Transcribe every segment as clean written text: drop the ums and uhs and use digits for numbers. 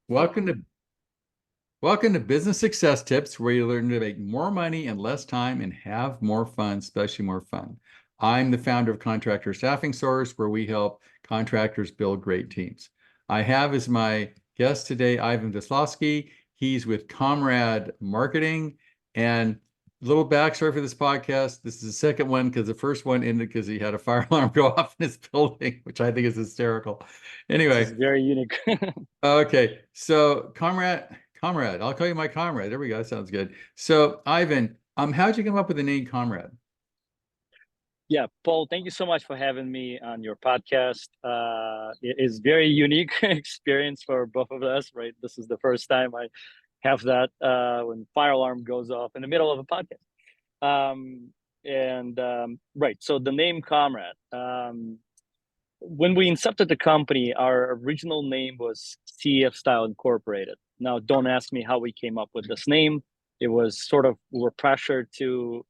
Welcome to welcome to Business Success Tips, where you learn to make more money in less time and have more fun, especially more fun. I'm the founder of Contractor Staffing Source, where we help contractors build great teams. I have as my guest today Ivan Vislavskiy. He's with Comrade Marketing. And a little backstory for this podcast. This is the second one because the first one ended because he had a fire alarm go off in his building, which I think is hysterical. This is Anyway, very unique. okay, so comrade, I'll call you my comrade. There we go. That sounds good. So, Ivan, how'd you come up with the name comrade? Yeah, Paul, thank you so much for having me on your podcast. It is very unique experience for both of us, right? This is the first time I have that when fire alarm goes off in the middle of a podcast. Right, so the name Comrade. When we incepted the company, our original name was CF Style Incorporated. Now, don't ask me how we came up with this name. It was sort of, we were pressured to,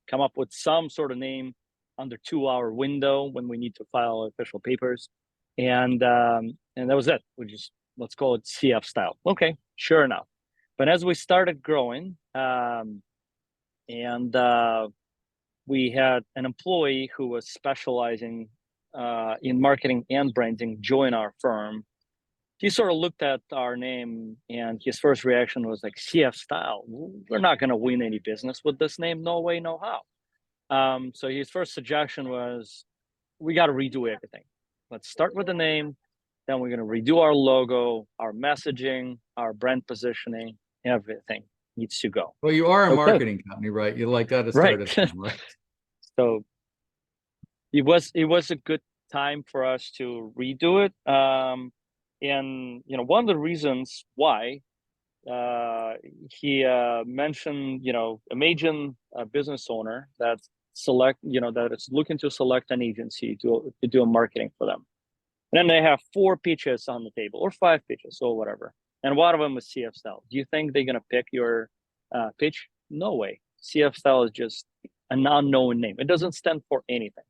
come up with some sort of name under 2 hour window when we need to file official papers. And that was it. We just, let's call it CF Style. Okay, sure enough. But as we started growing, and we had an employee who was specializing in marketing and branding join our firm. He sort of looked at our name and his first reaction was like, CF Style, we're not going to win any business with this name. No way, no how. So his first suggestion was, we got to redo everything. Let's start with the name. Then we're going to redo our logo, our messaging, our brand positioning, everything needs to go. Well, you are a Okay, marketing company, right? You like got to right. start it from, right? So it was a good time for us to redo it. And one of the reasons why he mentioned, imagine a business owner that's that is looking to select an agency to do a marketing for them. And then they have 4 pitches on the table or 5 pitches or whatever. And one of them is CF Style. Do you think they're going to pick your pitch? No way. CF Style is just an unknown name. It doesn't stand for anything.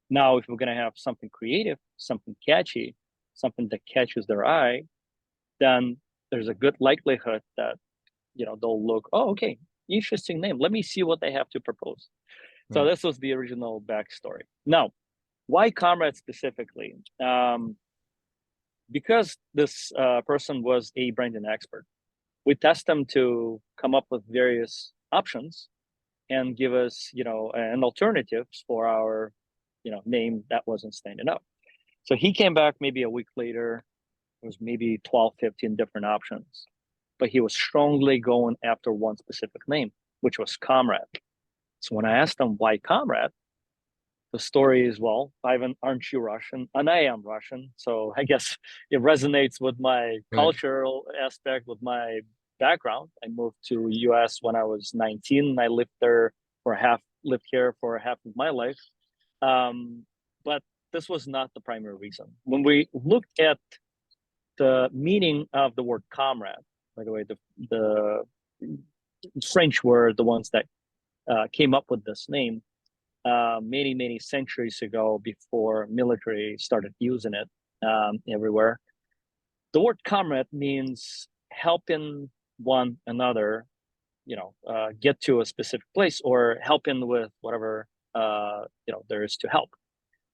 Now, if we're going to have something creative, something catchy, something that catches their eye, then there's a good likelihood that they'll look, oh, okay, interesting name. Let me see what they have to propose. So Right. this was the original backstory. Now, why Comrade specifically? Because this person was a branding expert, we test them to come up with various options and give us, an alternatives for our, name that wasn't standing up. So he came back maybe a week later. There was maybe 12, 15 different options, but he was strongly going after one specific name, which was Comrade. So when I asked him why Comrade, the story is, well, Ivan, aren't you Russian? And I am Russian. So I guess it resonates with my Right. cultural aspect, with my background. I moved to US when I was 19. I lived here for half of my life. But this was not the primary reason. When we looked at the meaning of the word comrade, by the way, the French were the ones that came up with this name many, many centuries ago before military started using it everywhere. The word comrade means helping one another, get to a specific place or helping with whatever, there is to help.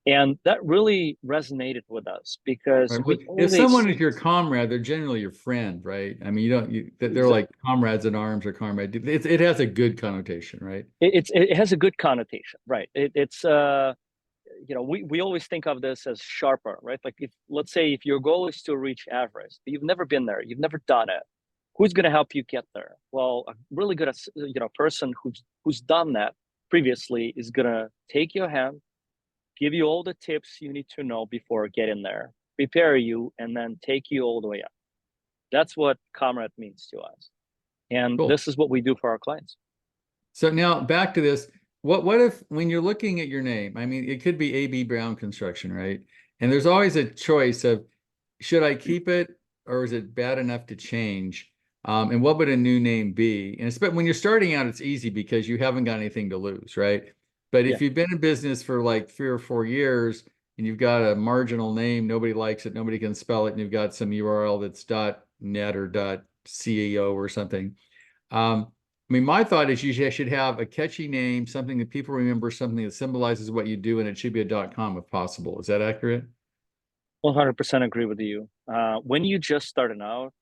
And that really resonated with us because Right. Well, we if someone always is your comrade, they're generally your friend, right? I mean, they're like comrades in arms or comrade. It has a good connotation, right? it has a good connotation, right? It's we always think of this as sharper, right? Like, if let's say if your goal is to reach Everest, but you've never been there, you've never done it, who's going to help you get there? Well, a really good person who's done that previously is going to take your hand, give you all the tips you need to know before getting there, prepare you, and then take you all the way up. That's what comrade means to us, and Cool. this is what we do for our clients. So now back to this. What if when you're looking at your name, I mean, it could be AB Brown Construction, right? And there's always a choice of should I keep it or is it bad enough to change? And what would a new name be? And when you're starting out, it's easy because you haven't got anything to lose, right? But Yeah. if you've been in business for like 3 or 4 years, and you've got a marginal name, nobody likes it, nobody can spell it, and you've got some URL that's .net or .co or something. I mean, my thought is you should have a catchy name, something that people remember, something that symbolizes what you do, and it should be a .com if possible. Is that accurate? 100% agree with you. When you just starting out,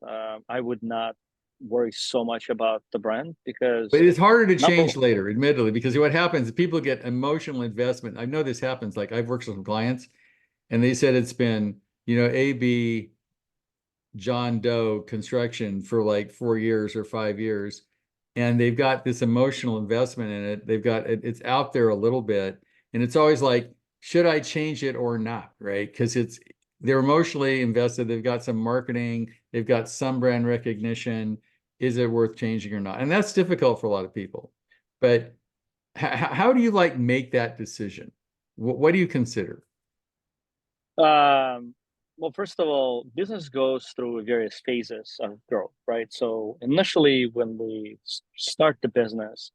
I would not worry so much about the brand But because it's harder to number change later, admittedly, because what happens is people get emotional investment. I know this happens. Like I've worked with some clients and they said it's been, AB John Doe construction for like 4 years or 5 years. And they've got this emotional investment in it. They've got it's out there a little bit. And it's always like, should I change it or not? Right. Because they're emotionally invested. They've got some marketing, they've got some brand recognition. Is it worth changing or not? And that's difficult for a lot of people. But how do you like make that decision? What do you consider? um, well, first of all, business goes through various phases of growth, right? So initially, when we start the business,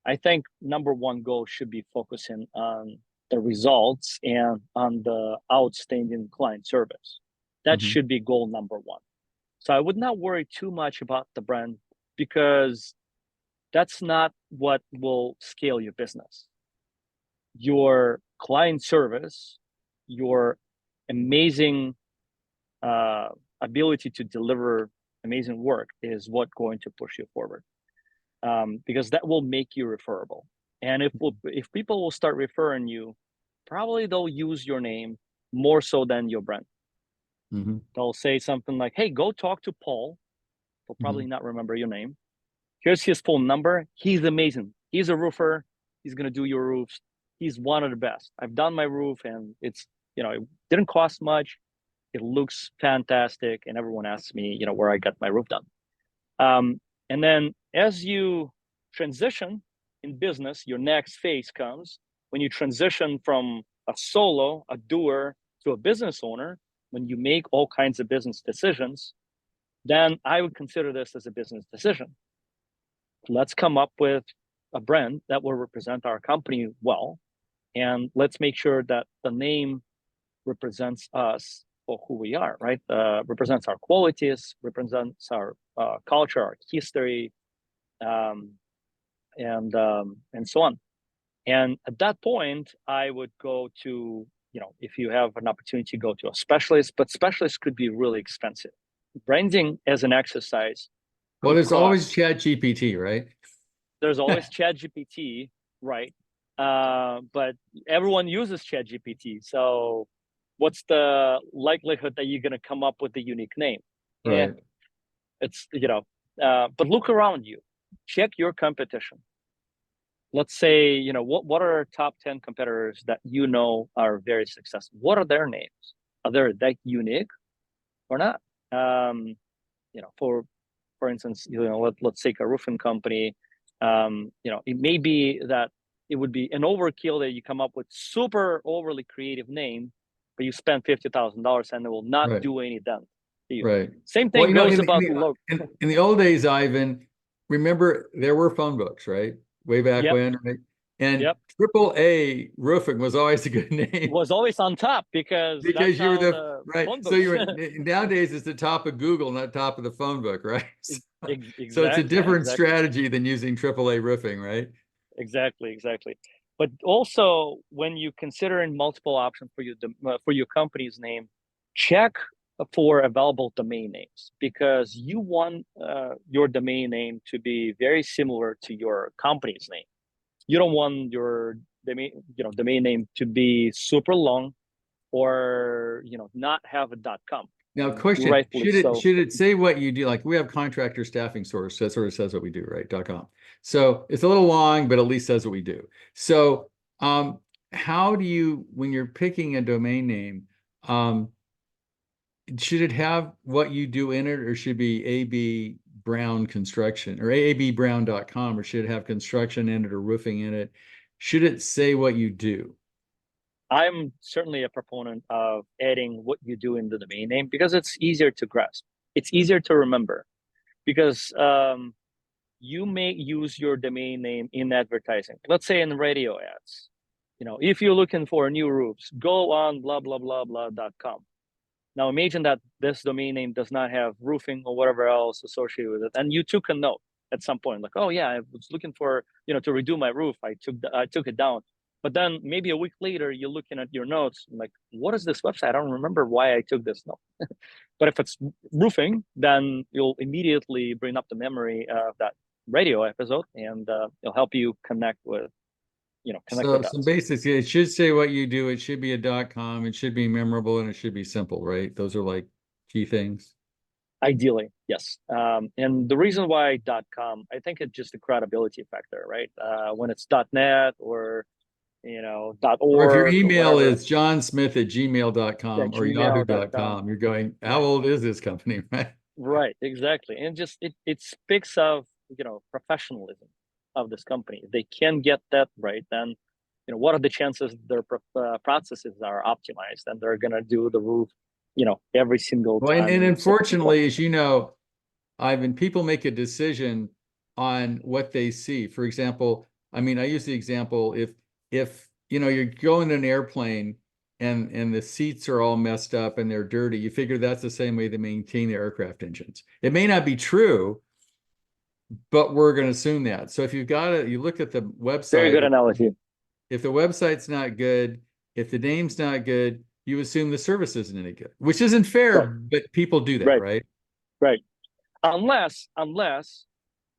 I think number one goal should be focusing on the results and on the outstanding client service. That Mhm. should be goal number one. So I would not worry too much about the brand because that's not what will scale your business. Your client service, your amazing uh, ability to deliver amazing work is what going to push you forward, because that will make you referable. And if people will start referring you, probably they'll use your name more so than your brand. Mhm. They'll say something like, "Hey, go talk to Paul." They'll probably Mhm. not remember your name. Here's his phone number. He's amazing. He's a roofer. He's gonna do your roofs. He's one of the best. I've done my roof, and it didn't cost much. It looks fantastic, and everyone asks me, where I got my roof done. And then as you transition in business, your next phase comes when you transition from a solo, a doer, to a business owner. When you make all kinds of business decisions, then I would consider this as a business decision. Let's come up with a brand that will represent our company well, and let's make sure that the name represents us for who we are, right? Represents our qualities, represents our culture, our history, um, and so on. And at that point, I would go to, if you have an opportunity, go to a specialist, but specialists could be really expensive. Branding as an exercise Well, could there's always cost. Chat GPT, right? There's always Chat GPT, right? But everyone uses Chat GPT. So what's the likelihood that you're going to come up with a unique name? Yeah, Right. it's, but look around you, check your competition. Let's say, what are our top 10 competitors that are very successful? What are their names? Are they that unique or not? Um, for instance, let's take a roofing company. It may be that it would be an overkill that you come up with super overly creative name, but you spend $50,000 and it will not Right. do any dent to you. Right. Same Well, thing goes about the logo. in the old days, Ivan, remember there were phone books, right? Way back Yep, when, right? And yep. triple A roofing was always a good name Was always on top because that's because you were how the the right. phone So you books. were nowadays it's the top of Google, not top of the phone book, right? So it's a Exactly, different exactly. strategy than using triple A roofing, right? Exactly. But also, when you consider in multiple options for your company's name, check for available domain names because you want your domain name to be very similar to your company's name. You don't want your domain name to be super long or not have a .com, Now, and question, rightfully so. should it say what you do? Like we have Contractor Staffing Source, that sort of says what we do, right? .com. So it's a little long, but at least says what we do. So how do you, when you're picking a domain name, should it have what you do in it, or should it be AB Brown Construction or abbrown.com, or should it have construction in it or roofing in it? Should it say what you do? I'm certainly a proponent of adding what you do in the domain name because it's easier to grasp. It's easier to remember because you may use your domain name in advertising. Let's say in radio ads. if you're looking for new roofs, go on blah blah blah blah.com. Now imagine that this domain name does not have roofing or whatever else associated with it, and you took a note at some point, like, oh yeah, I was looking for to redo my roof. I took it down, but then maybe a week later you're looking at your notes, like, what is this website? I don't remember why I took this note. But if it's roofing, then you'll immediately bring up the memory of that radio episode, and it'll help you connect connect the So some dots. basics, it should say what you do. It should be a .com. It should be memorable and it should be simple, right? Those are like key things. Ideally, yes. And the reason why .com, I think it's just a credibility factor, right? When it's .net or Or if your .org or email whatever, is johnsmith@gmail.com or gmail.com, yahoo.com, you're going, how right? old is this company, right? Right, exactly. And just it speaks of professionalism of this company. If they can get that right, then what are the chances their processes are optimized and they're gonna do the roof, every single Well, time and in the same spot. unfortunately, as you know, Ivan, people make a decision on what they see. For example, I mean, I use the example if you're going in an airplane and the seats are all messed up and they're dirty, you figure that's the same way they maintain the aircraft engines. It may not be true, but we're going to assume that. So if you've got it, you look at the Very good website, analogy. if the website's not good, if the name's not good, you assume the service isn't any good, which isn't fair, Right, but people do that, right, right? right. Unless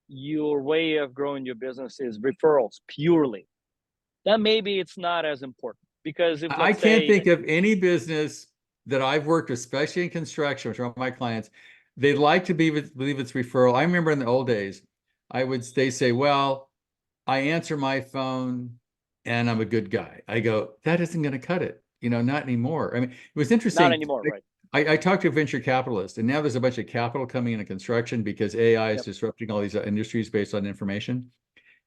your way of growing your business is referrals purely, then maybe it's not as important. Because if, I let's can't say, think of any business that I've worked, especially in construction, which are all my clients, they like to believe it's referral. I remember in the old days, they say, well, I answer my phone and I'm a good guy. I go, that isn't going to cut it. Not anymore. I mean, it was not interesting. anymore, right? I talked to a venture capitalist, and now there's a bunch of capital coming into construction because AI is Yep. disrupting all these industries based on information.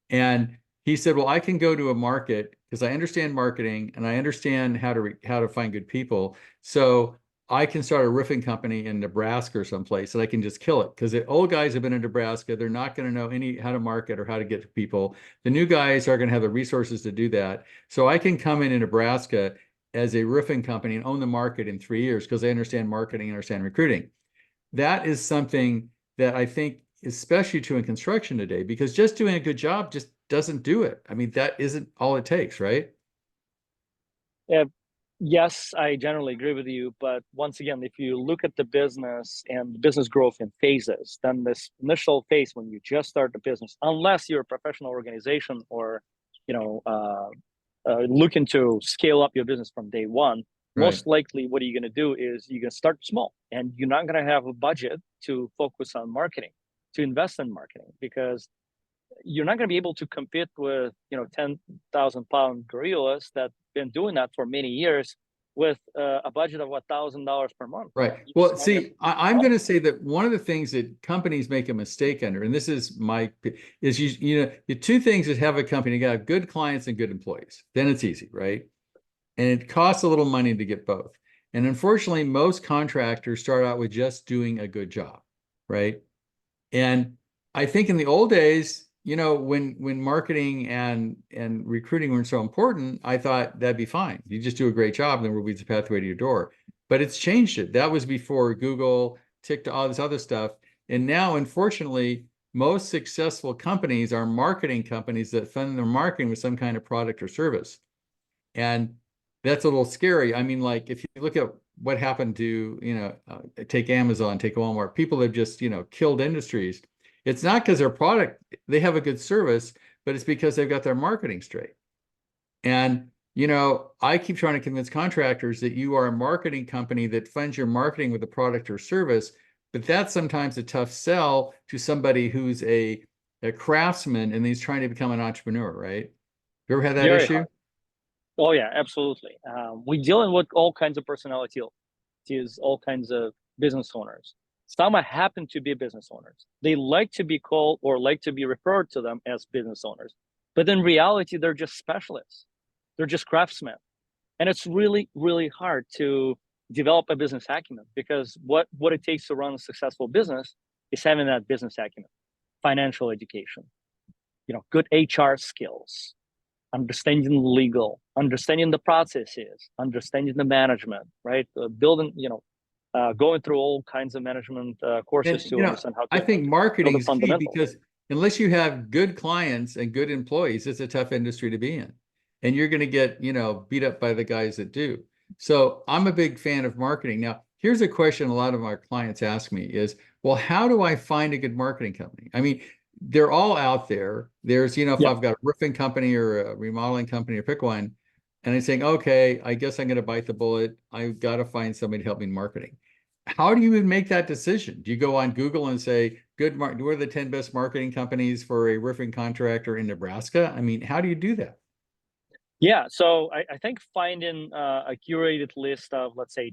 And he said, well, I can go to a market because I understand marketing and I understand how to find good people. So I can start a roofing company in Nebraska or someplace and I can just kill it because the old guys have been in Nebraska. They're not going to know how to market or how to get to people. The new guys are going to have the resources to do that. So I can come in Nebraska as a roofing company and own the market in 3 years because I understand marketing and understand recruiting. That is something that I think especially true in construction today, because just doing a good job just doesn't do it. I mean, that isn't all it takes, right? Yeah, yes, I generally agree with you. But once again, if you look at the business and business growth in phases, then this initial phase when you just start the business, unless you're a professional organization or looking to scale up your business from day one, Right. most likely what you're going to do is you're going to start small, and you're not going to have a budget to focus on marketing, to invest in marketing, because you're not going to be able to compete with 10,000-pound gorillas that been doing that for many years with a budget of $1,000 per month. Right. You're Well, just not going see, I'm going to say that one of the things that companies make a mistake under, and this is is the two things that have a company, you got good clients and good employees. Then it's easy, right? And it costs a little money to get both. And unfortunately, most contractors start out with just doing a good job, right? And I think in the old days, when marketing and recruiting weren't so important, I thought that'd be fine. You just do a great job, and then we'll be the pathway to your door. But it's changed it. That was before Google, TikTok, all this other stuff. And now, unfortunately, most successful companies are marketing companies that fund their marketing with some kind of product or service. And that's a little scary. I mean, like if you look at what happened to, take Amazon, take Walmart, people have just, killed industries. It's not because their product, they have a good service, but it's because they've got their marketing straight. And, I keep trying to convince contractors that you are a marketing company that funds your marketing with a product or service, but that's sometimes a tough sell to somebody who's a craftsman and he's trying to become an entrepreneur, right? You ever had that very issue? hard. Oh yeah, absolutely. We're dealing with all kinds of personalities, all kinds of business owners. Some happen to be business owners. They like to be called or like to be referred to them as business owners, but in reality, they're just specialists. They're just craftsmen, and it's really, really hard to develop a business acumen, because what it takes to run a successful business is having that business acumen, financial education, good HR skills, understanding legal, understanding the processes, understanding the management, right? Building, going through all kinds of management courses And to understand how I to think build marketing the is key fundamentals. because unless you have good clients and good employees, it's a tough industry to be in. And you're going to get, beat up by the guys that do. So I'm a big fan of marketing. Now, here's a question a lot of our clients ask me is, well, how do I find a good marketing company? I mean, they're all out there. There's, if Yeah. I've got a roofing company or a remodeling company or pick one, and I'm saying, okay, I guess I'm going to bite the bullet. I've got to find somebody to help me in marketing. How do you even make that decision? Do you go on Google and say, what are the 10 best marketing companies for a roofing contractor in Nebraska? I mean, how do you do that? Yeah, so I think finding a curated list of, let's say,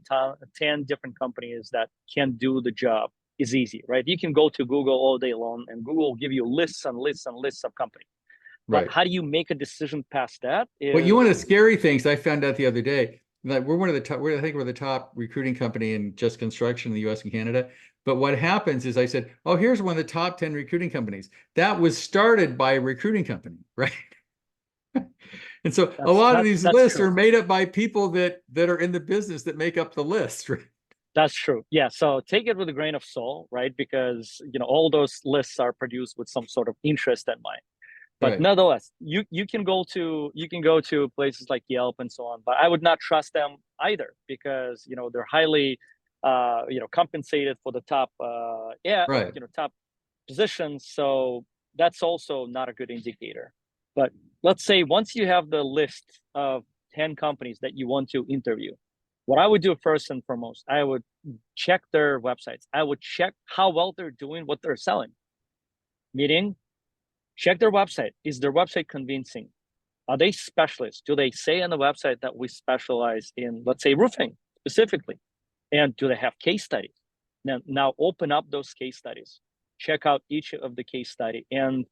10 different companies that can do the job is easy, right? You can go to Google all day long, and Google will give you lists and lists and lists of companies. But Right. how do you make a decision past that? Well, you want Is the scary things. I found out the other day that we're one of the top, I think we're the top recruiting company in just construction in the US and Canada. But what happens is I said, oh, here's one of the top 10 recruiting companies. That was started by a recruiting company, right? And so a lot of these that's lists are true. made up by people that are in the business that make up the list, right? That's true. Yeah. So take it with a grain of salt, right? Because all those lists are produced with some sort of interest in mind. But Right. nonetheless, you can go to places like Yelp and so on, but I would not trust them either because they're highly compensated for the top Right. top positions. So that's also not a good indicator. But let's say once you have the list of 10 companies that you want to interview, what I would do first and foremost, I would check their websites. I would check how well they're doing what they're selling. Meaning, check their website. Is their website convincing? Are they specialists? Do they say on the website that we specialize in, let's say, roofing specifically? And do they have case studies? Now open up those case studies. Check out each of the case study, and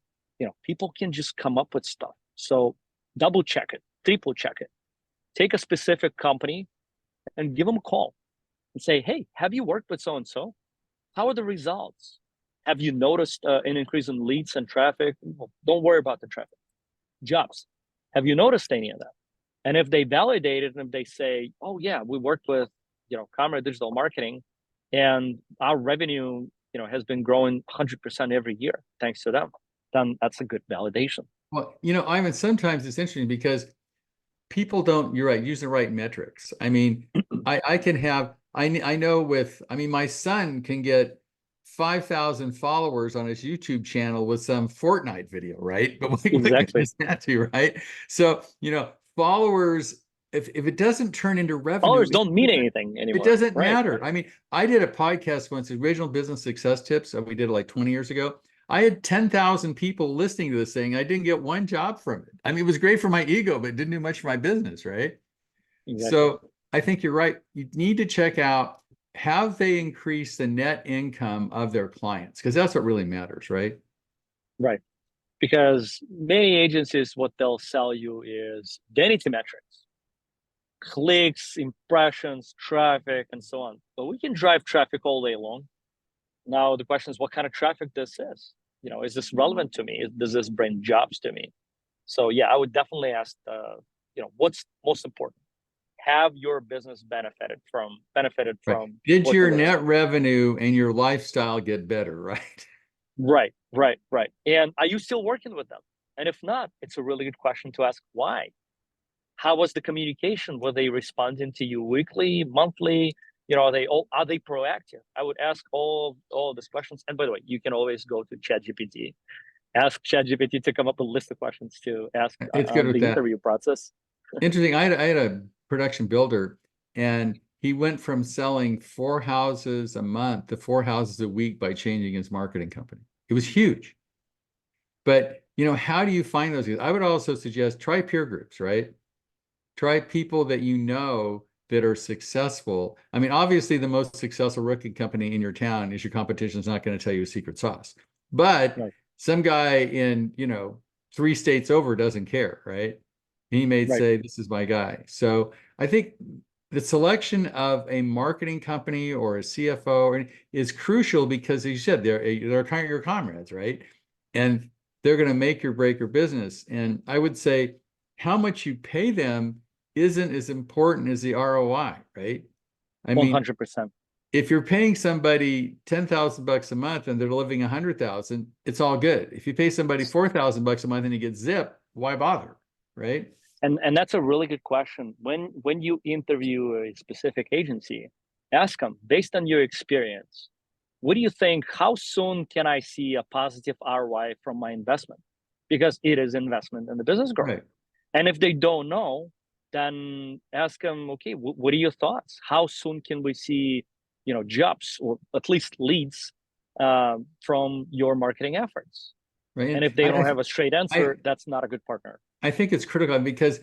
people can just come up with stuff. So double check it, triple check it. Take a specific company and give them a call and say, "Hey, have you worked with so and so? How are the results? Have you noticed an increase in leads and traffic? Well, don't worry about the traffic. Jobs. Have you noticed any of that?" And if they validate it and if they say, "Oh yeah, we worked with Comrade Digital Marketing, and our revenue has been growing 100% every year thanks to them," then that's a good validation. Well, Ivan, sometimes it's interesting because people don't, you're right, use the right metrics. I mean, I can have, I know my son can get 5,000 followers on his YouTube channel with some Fortnite video, right? But what good Exactly. is that to, right? So, followers, if it doesn't turn into revenue, Followers don't mean anything it anymore, doesn't right? matter. I mean, I did a podcast once, Original Business Success Tips, that we did like 20 years ago. I had 10,000 people listening to this thing. I didn't get one job from it. I mean, it was great for my ego, but it didn't do much for my business, right? Exactly. So I think you're right. You need to check out, have they increased the net income of their clients? Because that's what really matters, right? Right. Because many agencies, what they'll sell you is vanity metrics, clicks, impressions, traffic, and so on. But we can drive traffic all day long. Now the question is, what kind of traffic this is? Is this relevant to me? Does this bring jobs to me? So yeah, I would definitely ask, what's most important? Have your business benefited Right. from Did what they're your going to net sell? revenue and your lifestyle get better, right? Right, right, right. And are you still working with them? And if not, it's a really good question to ask why. How was the communication? Were they responding to you weekly, monthly? Are they proactive? I would ask all of these questions. And by the way, you can always go to ChatGPT, ask ChatGPT to come up with a list of questions to ask It's good on with the that. interview process. Interesting. I had a production builder, and he went from selling 4 houses a month to 4 houses a week by changing his marketing company. It was huge. But, how do you find those guys? I would also suggest try peer groups, right? Try people that that are successful. I mean, obviously, the most successful roofing company in your town is your competition is not going to tell you a secret sauce. But Right, some guy in, 3 states over doesn't care, right? He may right, say, this is my guy. So I think the selection of a marketing company or a CFO is crucial because, as you said, they're kind of your comrades, right? And they're going to make or break your business. And I would say how much you pay them isn't as important as the ROI, right? I mean, 100%. if you're paying somebody 10,000 bucks a month and they're living 100,000, it's all good. If you pay somebody 4,000 bucks a month and you get zip, why bother, right? And that's a really good question. When you interview a specific agency, ask them, based on your experience, what do you think? How soon can I see a positive ROI from my investment? Because it is investment in the business growth. Right. And if they don't know, then ask them, okay, what are your thoughts? How soon can we see, jobs or at least leads from your marketing efforts? Right. And And if they don't have a straight I, answer, that's not a good partner. I think it's critical because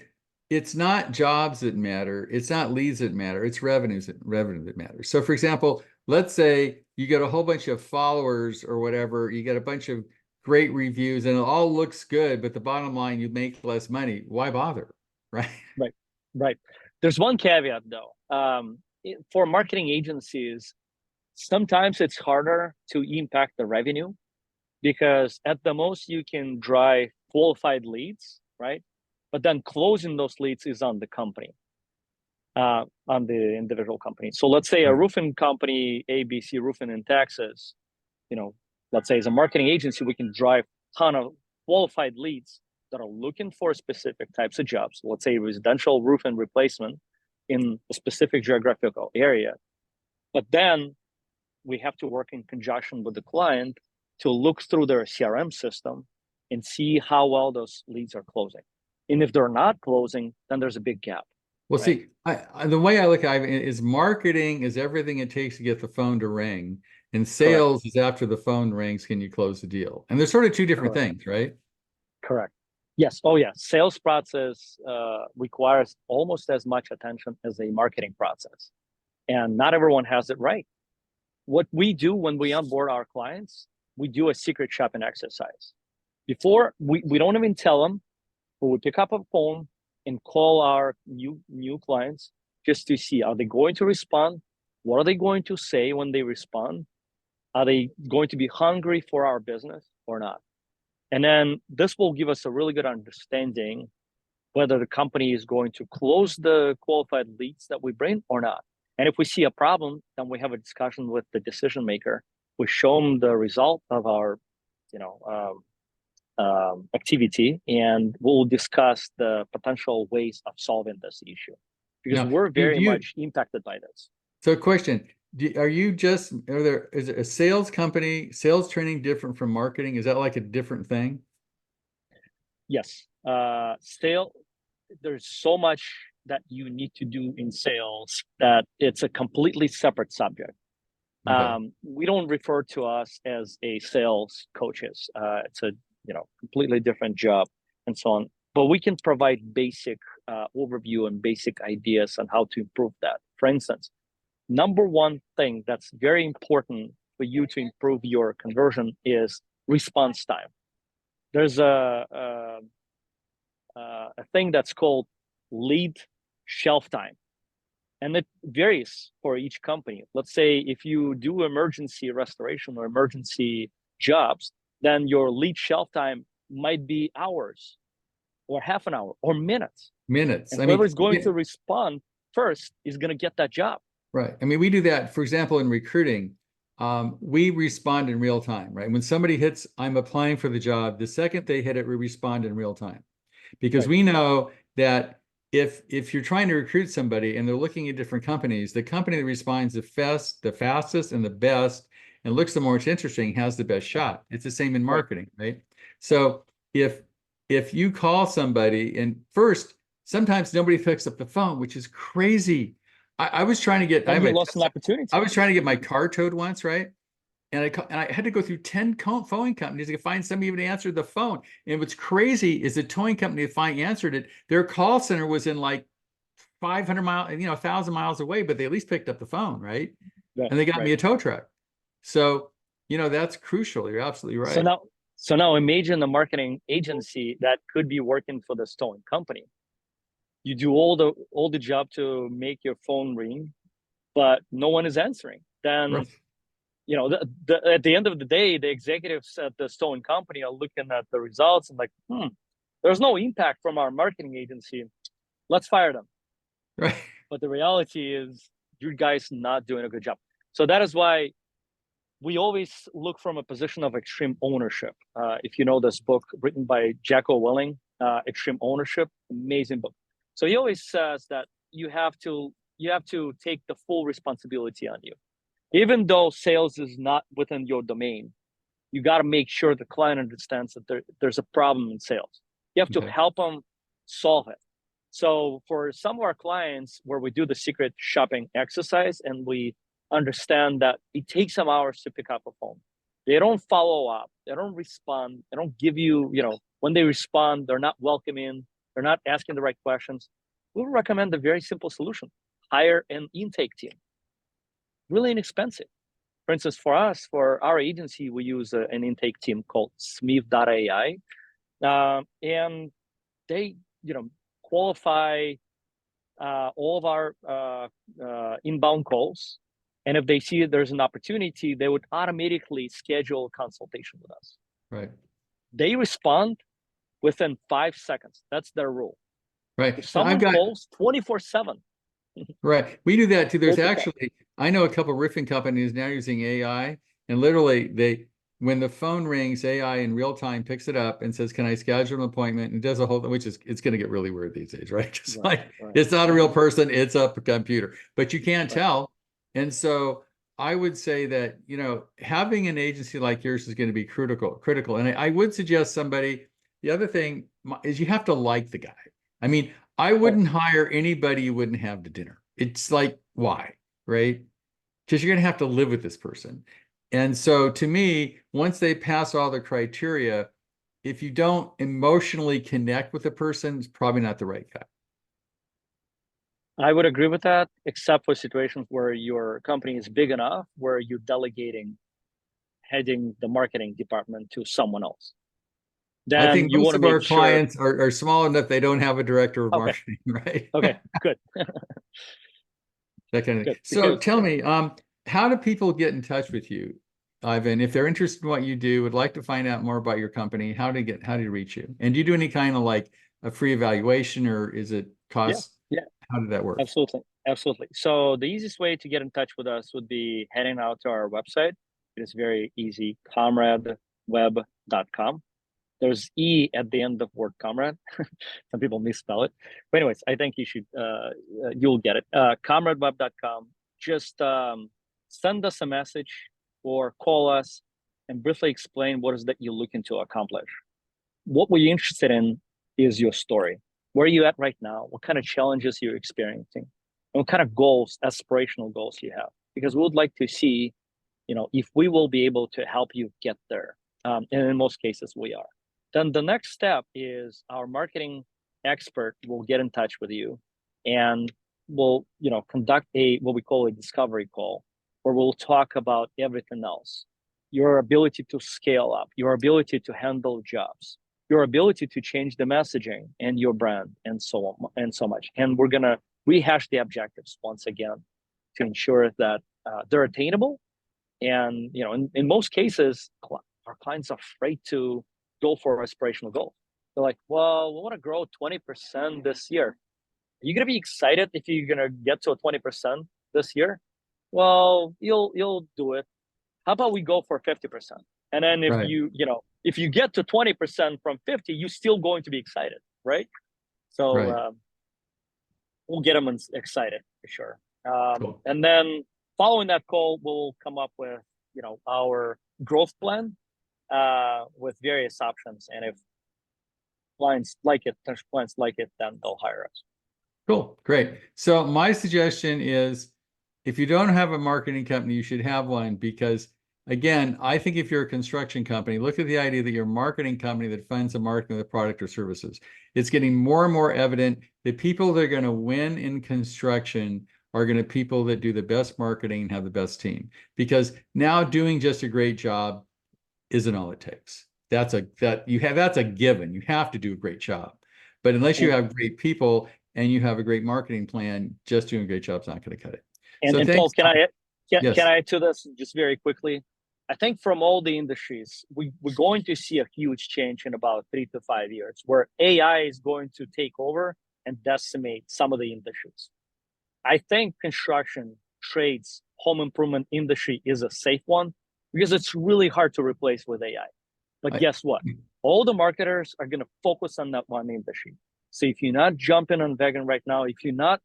it's not jobs that matter. It's not leads that matter. It's revenue that matters. So for example, let's say you get a whole bunch of followers or whatever, you get a bunch of great reviews and it all looks good, but the bottom line, you make less money. Why bother? Right. Right, right. There's one caveat though. For marketing agencies, sometimes it's harder to impact the revenue because at the most you can drive qualified leads, right? But then closing those leads is on the company, on the individual company. So let's say a Right. roofing company, ABC Roofing in Texas, let's say as a marketing agency, we can drive a ton of qualified leads that are looking for specific types of jobs. Let's say residential roofing replacement in a specific geographical area. But then we have to work in conjunction with the client to look through their CRM system and see how well those leads are closing. And if they're not closing, then there's a big gap. Well, Right? see, the way I look at it is marketing is everything it takes to get the phone to ring, and Correct. sales is after the phone rings, can you close the deal? And they're sort of two different Correct. things, right? Correct. Yes. Oh, yeah. Sales process requires almost as much attention as a marketing process. And not everyone has it right. What we do when we onboard our clients, we do a secret shopping exercise. Before, we don't even tell them, but we pick up a phone and call our new clients just to see, are they going to respond? What are they going to say when they respond? Are they going to be hungry for our business or not? And then this will give us a really good understanding whether the company is going to close the qualified leads that we bring or not. And if we see a problem, then we have a discussion with the decision maker. We show them the result of our, activity, and we'll discuss the potential ways of solving this issue because Now, we're do very you, much impacted by this. so question, is a sales company, sales training different from marketing? Is that like a different thing? Yes, there's so much that you need to do in sales that it's a completely separate subject. Okay. We don't refer to us as a sales coaches. It's a completely different job and so on. But we can provide basic overview and basic ideas on how to improve that. For instance, number one thing that's very important for you to improve your conversion is response time. There's a thing that's called lead shelf time, and it varies for each company. Let's say if you do emergency restoration or emergency jobs, then your lead shelf time might be hours or half an hour or minutes. Minutes. And I whoever mean, is going to respond first is going to get that job. right. I mean, we do that, for example, in recruiting. We respond in real time, right? When somebody hits, I'm applying for the job, the second they hit it, we respond in real time. Because Right. we know that if you're trying to recruit somebody and they're looking at different companies, the company that responds the fastest and the best and looks the most interesting has the best shot. It's the same in Right. marketing, right? So if you call somebody and first, sometimes nobody picks up the phone, which is crazy. I was trying to get Then you lost an opportunity. I was trying to get my car towed once, right? And I had to go through 10 phone companies to find somebody even to answer the phone. And what's crazy is the towing company, if I answered it, their call center was in like 500 miles, 1,000 miles away, but they at least picked up the phone, right? Right. And they got Right. me a tow truck. So, that's crucial. You're absolutely right. So now imagine the marketing agency that could be working for the towing company. You do all the job to make your phone ring, but no one is answering. Then Right. at the end of the day, the executives at the towing company are looking at the results and like, there's no impact from our marketing agency. Let's fire them. Right. But the reality is you guys not doing a good job. So that is why we always look from a position of extreme ownership. If you know this book written by Jacko Willing, Extreme Ownership, amazing book. So he always says that you have to take the full responsibility on you. Even though sales is not within your domain, you got to make sure the client understands that there's a problem in sales. You have to Okay. help them solve it. So for some of our clients where we do the secret shopping exercise and we understand that it takes some hours to pick up a phone, they don't follow up, they don't respond, they don't give you, when they respond, they're not welcoming, they're not asking the right questions. We'll recommend a very simple solution: hire an intake team. Really inexpensive. For instance, for us, for our agency, we use an intake team called Smith.ai, and they, qualify all of our inbound calls. And if they see there's an opportunity, they would automatically schedule a consultation with us. Right. They respond within 5 seconds. That's their rule. Right. If Now, I've someone got, calls 24/7, right. We do that too. we'll There's pick up. actually, I know a couple of roofing companies now using AI, and literally when the phone rings, AI in real time picks it up and says, "Can I schedule an appointment?" And does a whole, which is, it's going to get really weird these days, right? It's Right, like, right. it's not a real person, it's a computer, but you can't Right. tell. And so I would say that, having an agency like yours is going to be critical. And I would suggest somebody, the other thing is you have to like the guy. I mean, I Oh, wouldn't hire anybody you wouldn't have to dinner. It's like, why? Right? Because you're going to have to live with this person. And so to me, once they pass all the criteria, if you don't emotionally connect with a person, it's probably not the right guy. I would agree with that, except for situations where your company is big enough where you're delegating heading the marketing department to someone else. I Then think you most want to of make our sure. clients are small enough they don't have a director of Okay, marketing, right? okay, good, That kind of thing. good. So Because tell me, how do people get in touch with you, Ivan? If they're interested in what you do, would like to find out more about your company, how do you reach you? And do you do any kind of like a free evaluation, or is it yeah, cost? yeah, How did that work? absolutely, absolutely. So the easiest way to get in touch with us would be heading out to our website. It is very easy: comradeweb.com. There's E at the end of word comrade. Some people misspell it. But anyways, I think you'll get it. Comradeweb.com. Just send us a message or call us and briefly explain what is that you're looking to accomplish. What we're interested in is your story. Where are you at right now? What kind of challenges you're experiencing? And what kind of goals, aspirational goals you have? Because we would like to see, if we will be able to help you get there. And in most cases, we are. Then the next step is our marketing expert will get in touch with you and will, conduct what we call a discovery call, where we'll talk about everything else: your ability to scale up, your ability to handle jobs, your ability to change the messaging and your brand, and so on and so much. And we're gonna rehash the objectives once again to ensure that they're attainable. And in most cases, our clients are afraid to go for aspirational goals. They're like, "Well, we want to grow 20% this year." Are you gonna be excited if you're gonna get to a 20% this year? Well, you'll do it. How about we go for 50%? And then if Right, you get to 20% from 50, you're still going to be excited, right? So right. we'll get them excited for sure. Cool. And then following that call, we'll come up with our growth plan with various options. And if clients like it, then they'll hire us. Cool. Great. So my suggestion is if you don't have a marketing company, you should have one because again, I think if you're a construction company, look at the idea that you're a marketing company that funds the marketing of the product or services. It's getting more and more evident that people that are going to win in construction are going to people that do the best marketing and have the best team. Because now doing just a great job isn't all it takes. That's a given. You have to do a great job. But unless you And have great people and you have a great marketing plan, just doing a great job is not going to cut it. and, So and Paul, thanks. can Yes. I add to this just very quickly? I think from all the industries, we're going to see a huge change in about 3 to 5 years, where AI is going to take over and decimate some of the industries. I think construction, trades, home improvement industry is a safe one because it's really hard to replace with AI. But guess what? All the marketers are going to focus on that one industry. So if you're not jumping on wagon right now, if you're not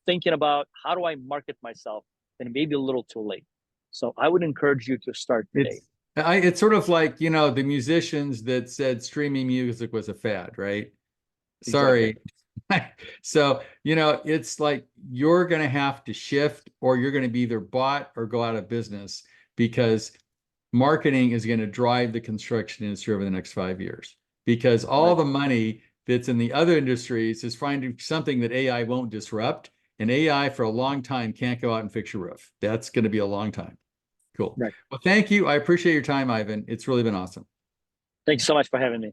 thinking about how do I market myself, then it may be a little too late. So I would encourage you to start today. It's sort of like, the musicians that said streaming music was a fad, right? Sorry. So, it's like you're going to have to shift, or you're going to be either bought or go out of business, because marketing is going to drive the construction industry over the next 5 years, because all the money that's in the other industries is finding something that AI won't disrupt. And AI for a long time can't go out and fix your roof. That's going to be a long time. Cool. Right. Well, thank you. I appreciate your time, Ivan. It's really been awesome. Thank you so much for having me.